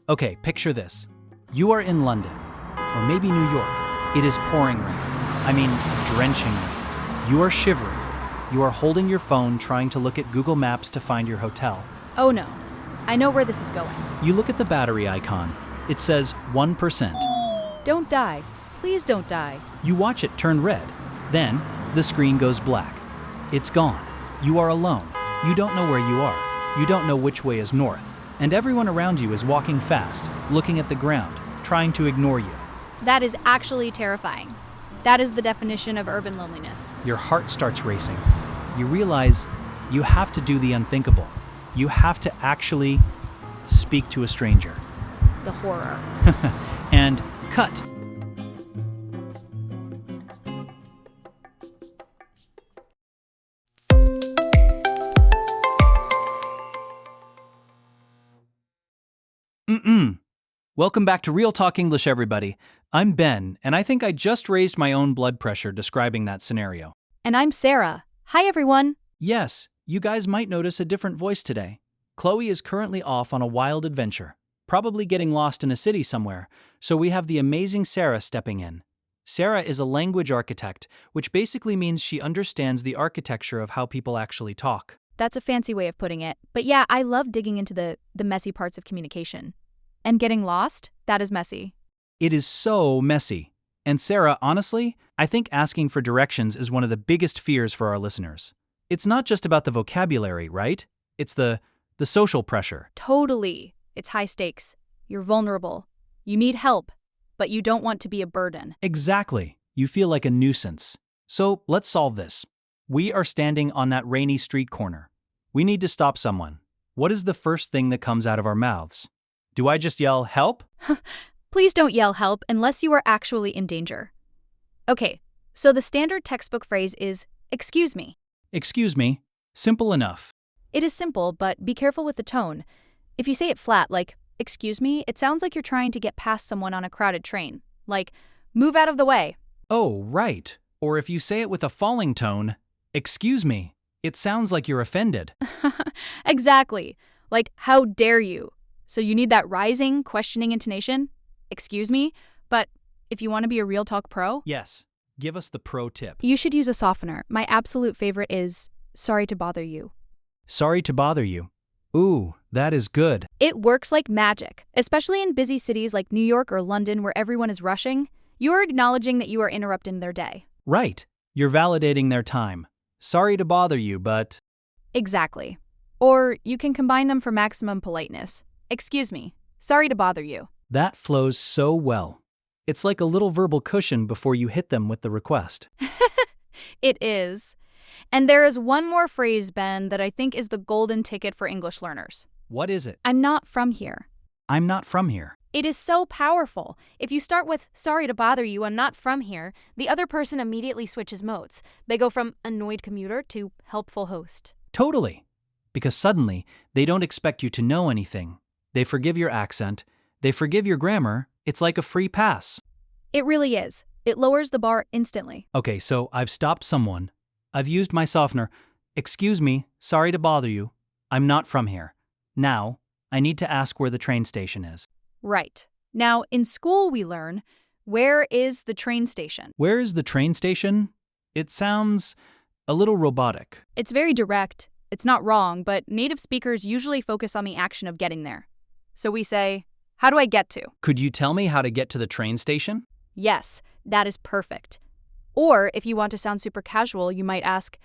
Okay, picture this. You are in London, or maybe New York. It is pouring rain. I mean, drenching rain. You are shivering. You are holding your phone trying to look at Google Maps to find your hotel. Oh no, I know where this is going. You look at the battery icon. It says 1%. Don't die. Please don't die. You watch it turn red. Then, the screen goes black. It's gone. You are alone. You don't know where you are. You don't know which way is north. And everyone around you is walking fast, looking at the ground, trying to ignore you. That is actually terrifying. That is the definition of urban loneliness. Your heart starts racing. You realize you have to do the unthinkable. You have to actually speak to a stranger. The horror. And cut. Welcome back to Real Talk English, everybody. I'm Ben, and I think I just raised my own blood pressure describing that scenario. And I'm Sarah. Hi, everyone. Yes, you guys might notice a different voice today. Chloe is currently off on a wild adventure, probably getting lost in a city somewhere, so we have the amazing Sarah stepping in. Sarah is a language architect, which basically means she understands the architecture of how people actually talk. That's a fancy way of putting it. But yeah, I love digging into the messy parts of communication. And getting lost, that is messy. It is so messy. And Sarah, honestly, I think asking for directions is one of the biggest fears for our listeners. It's not just about the vocabulary, right? It's the social pressure. Totally. It's high stakes. You're vulnerable. You need help, but you don't want to be a burden. Exactly. You feel like a nuisance. So let's solve this. We are standing on that rainy street corner. We need to stop someone. What is the first thing that comes out of our mouths? Do I just yell, help? Please don't yell help unless you are actually in danger. Okay, so the standard textbook phrase is, excuse me. Excuse me. Simple enough. It is simple, but be careful with the tone. If you say it flat, like, excuse me, it sounds like you're trying to get past someone on a crowded train. Like, move out of the way. Oh, right. Or if you say it with a falling tone, excuse me, it sounds like you're offended. Exactly. Like, how dare you? So you need that rising, questioning intonation. Excuse me, but if you want to be a real talk pro, Yes. Give us the pro tip. you should use a softener. My absolute favorite is, sorry to bother you. Sorry to bother you. Ooh, that is good. It works like magic, especially in busy cities like New York or London where everyone is rushing. You are acknowledging that you are interrupting their day. Right. You're validating their time. Sorry to bother you, but... Exactly. Or you can combine them for maximum politeness. Excuse me, sorry to bother you. That flows so well. It's like a little verbal cushion before you hit them with the request. It is. And there is one more phrase, Ben, that I think is the golden ticket for English learners. What is it? I'm not from here. I'm not from here. It is so powerful. If you start with, sorry to bother you, I'm not from here, the other person immediately switches modes. They go from annoyed commuter to helpful host. Totally. Because suddenly, they don't expect you to know anything. They forgive your accent. They forgive your grammar. It's like a free pass. It really is. It lowers the bar instantly. Okay, so I've stopped someone. I've used my softener. Excuse me, sorry to bother you. I'm not from here. Now, I need to ask where the train station is. Right. Now, in school we learn, where is the train station? Where is the train station? It sounds a little robotic. It's very direct. It's not wrong, but native speakers usually focus on the action of getting there. So we say, how do I get to? Could you tell me how to get to the train station? Yes, that is perfect. Or if you want to sound super casual, you might ask,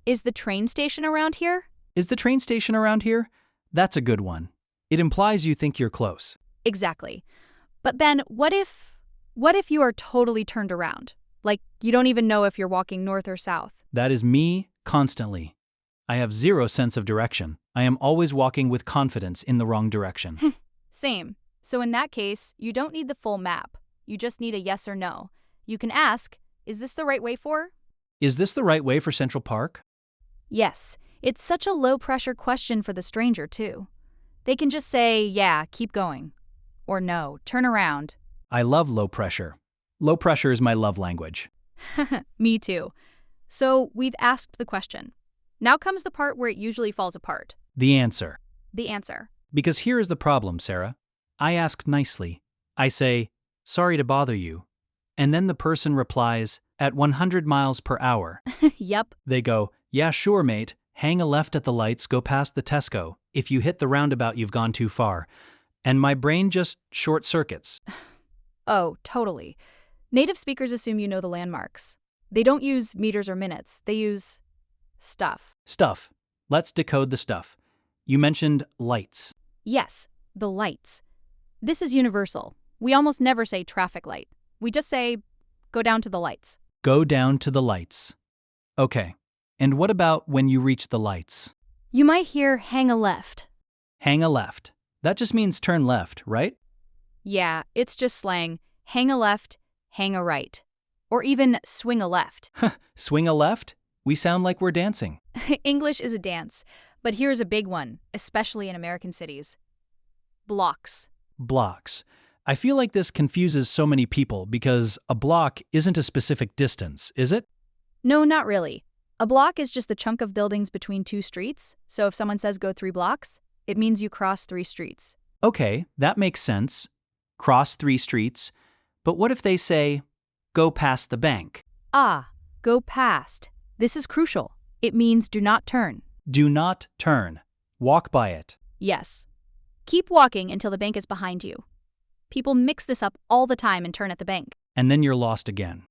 is the train station around here? Is the train station around here? That's a good one. It implies you think you're close. Exactly. But Ben, what if you are totally turned around? Like you don't even know if you're walking north or south. That is me constantly. I have zero sense of direction. I am always walking with confidence in the wrong direction. Same. So in that case, you don't need the full map. You just need a yes or no. You can ask, is this the right way for? Is this the right way for Central Park? Yes. It's such a low-pressure question for the stranger, too. They can just say, yeah, keep going. Or no, turn around. I love low pressure. Low pressure is my love language. Me too. So we've asked the question. Now comes the part where it usually falls apart. The answer. The answer. Because here is the problem, Sarah. I ask nicely. I say, "Sorry to bother you." And then the person replies, "At 100 miles per hour." Yep. They go, "Yeah, sure, mate. Hang a left at the lights, go past the Tesco. If you hit the roundabout, you've gone too far." And my brain just short circuits. Oh, totally. Native speakers assume you know the landmarks. They don't use meters or minutes. They use stuff. Stuff. Let's decode the stuff. You mentioned lights. Yes, the lights. This is universal. We almost never say traffic light. We just say, go down to the lights. Go down to the lights. Okay. And what about when you reach the lights? You might hear hang a left. Hang a left. That just means turn left, right? Yeah, it's just slang. Hang a left, hang a right. Or even swing a left. Swing a left? We sound like we're dancing. English is a dance, but here's a big one, especially in American cities. Blocks. Blocks. I feel like this confuses so many people because a block isn't a specific distance, is it? No, not really. A block is just the chunk of buildings between two streets, so if someone says go 3 blocks, it means you cross 3 streets. Okay, that makes sense. Cross 3 streets. But what if they say, go past the bank? Ah, go past. This is crucial. It means do not turn. Do not turn. Walk by it. Yes. Keep walking until the bank is behind you. People mix this up all the time and turn at the bank. And then you're lost again.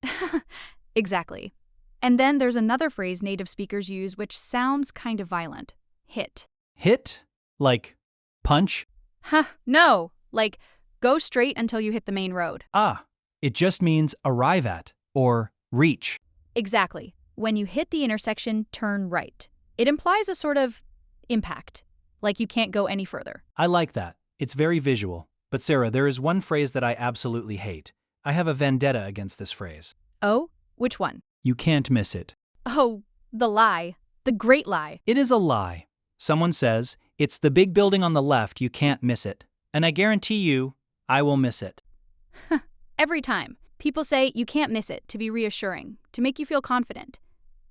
Exactly. And then there's another phrase native speakers use which sounds kind of violent. Hit. Hit? Like punch? No. Like, go straight until you hit the main road. Ah, it just means arrive at or reach. Exactly. When you hit the intersection, turn right. It implies a sort of impact, like you can't go any further. I like that. It's very visual. But Sarah, there is one phrase that I absolutely hate. I have a vendetta against this phrase. Oh? Which one? You can't miss it. Oh, the lie. The great lie. It is a lie. Someone says, it's the big building on the left, you can't miss it. And I guarantee you, I will miss it. Every time. People say you can't miss it to be reassuring, to make you feel confident.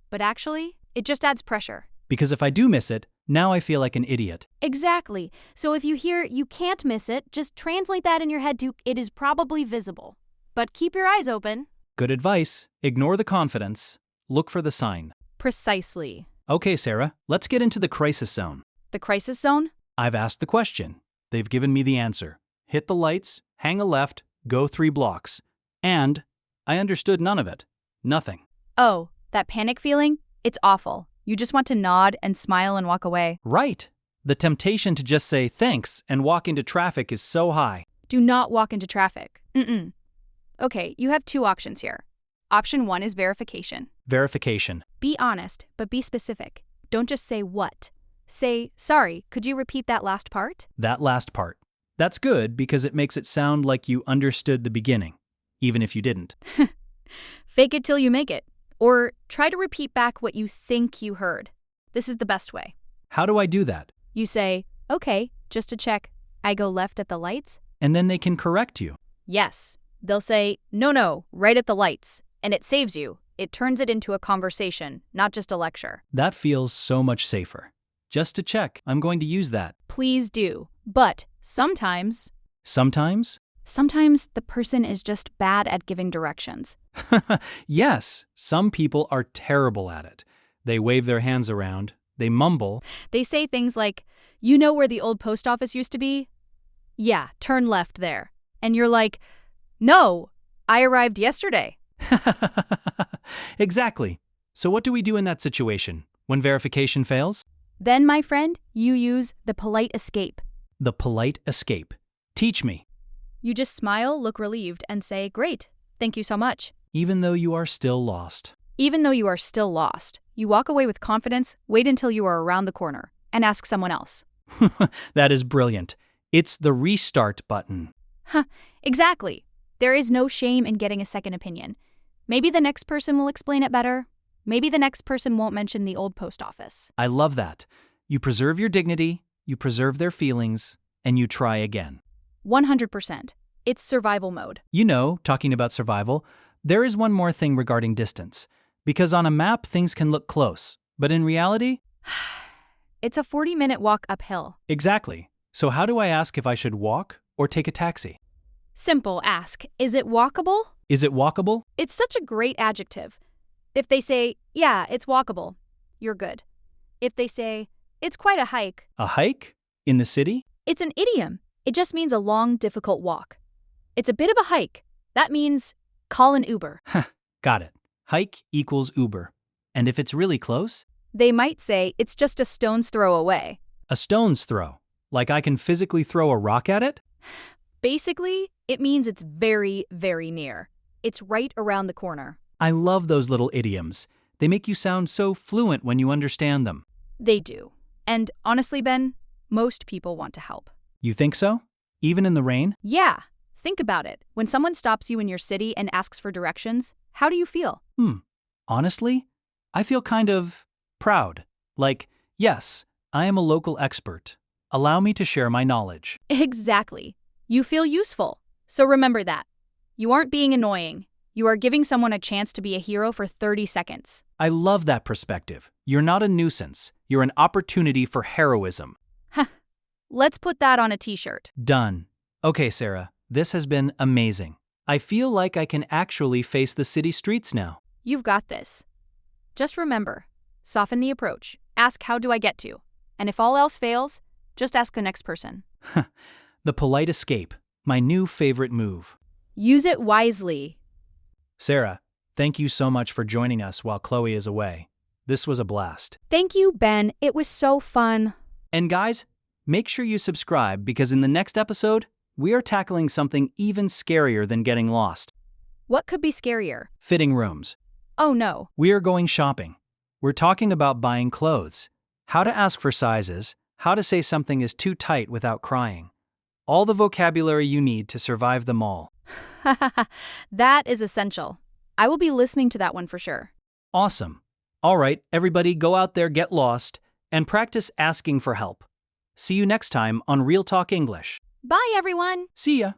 But actually, it just adds pressure. Because if I do miss it, now I feel like an idiot. Exactly. So if you hear you can't miss it, just translate that in your head to it is probably visible. But keep your eyes open. Good advice. Ignore the confidence. Look for the sign. Precisely. Okay, Sarah, let's get into the crisis zone. The crisis zone? I've asked the question. They've given me the answer. Hit the lights, hang a left, go 3 blocks. And I understood none of it. Nothing. Oh, that panic feeling? It's awful. You just want to nod and smile and walk away. Right. The temptation to just say thanks and walk into traffic is so high. Do not walk into traffic. Okay, you have 2 options here. Option 1 is verification. Verification. Be honest, but be specific. Don't just say what. Say, sorry, could you repeat that last part? That last part. That's good because it makes it sound like you understood the beginning, even if you didn't. Fake it till you make it. Or try to repeat back what you think you heard. This is the best way. How do I do that? You say, okay, just to check, I go left at the lights? And then they can correct you. Yes. They'll say, no, right at the lights. And it saves you. It turns it into a conversation, not just a lecture. That feels so much safer. Just to check, I'm going to use that. Please do. But sometimes the person is just bad at giving directions. Yes, some people are terrible at it. They wave their hands around, they mumble. They say things like, you know where the old post office used to be? Yeah, turn left there. And you're like, no, I arrived yesterday. Exactly. So what do we do in that situation, when verification fails? Then, my friend, you use the polite escape. The polite escape. Teach me. You just smile, look relieved, and say, great, thank you so much. Even though you are still lost. Even though you are still lost, you walk away with confidence, wait until you are around the corner, and ask someone else. That is brilliant. It's the restart button. Exactly. There is no shame in getting a second opinion. Maybe the next person will explain it better. Maybe the next person won't mention the old post office. I love that. You preserve your dignity, you preserve their feelings, and you try again. 100%. It's survival mode. You know, talking about survival, there is one more thing regarding distance. Because on a map, things can look close. But in reality? It's a 40-minute walk uphill. Exactly. So how do I ask if I should walk or take a taxi? Simple, ask, is it walkable? Is it walkable? It's such a great adjective. If they say, yeah, it's walkable, you're good. If they say, it's quite a hike, A hike? In the city? it's an idiom. It just means a long, difficult walk. It's a bit of a hike. That means call an Uber. Got it. Hike equals Uber. And if it's really close? They might say it's just a stone's throw away. A stone's throw. Like I can physically throw a rock at it? Basically, it means it's very, very near. It's right around the corner. I love those little idioms. They make you sound so fluent when you understand them. They do. And honestly, Ben, most people want to help. You think so? Even in the rain? Yeah, think about it. When someone stops you in your city and asks for directions, how do you feel? Honestly, I feel kind of proud. Like, yes, I am a local expert. Allow me to share my knowledge. Exactly. You feel useful. So remember that. You aren't being annoying. You are giving someone a chance to be a hero for 30 seconds. I love that perspective. You're not a nuisance. You're an opportunity for heroism. Let's put that on a t-shirt. Done. Okay, Sarah, this has been amazing. I feel like I can actually face the city streets now. You've got this. Just remember, soften the approach. Ask, how do I get to? And if all else fails, just ask the next person. The polite escape, my new favorite move. Use it wisely. Sarah, thank you so much for joining us while Chloe is away. This was a blast. Thank you, Ben. It was so fun. And guys, make sure you subscribe because in the next episode, we are tackling something even scarier than getting lost. What could be scarier? Fitting rooms. Oh no. We are going shopping. We're talking about buying clothes, how to ask for sizes, how to say something is too tight without crying. All the vocabulary you need to survive the mall. That is essential. I will be listening to that one for sure. Awesome. All right, everybody go out there, get lost, and practice asking for help. See you next time on Real Talk English. Bye, everyone. See ya.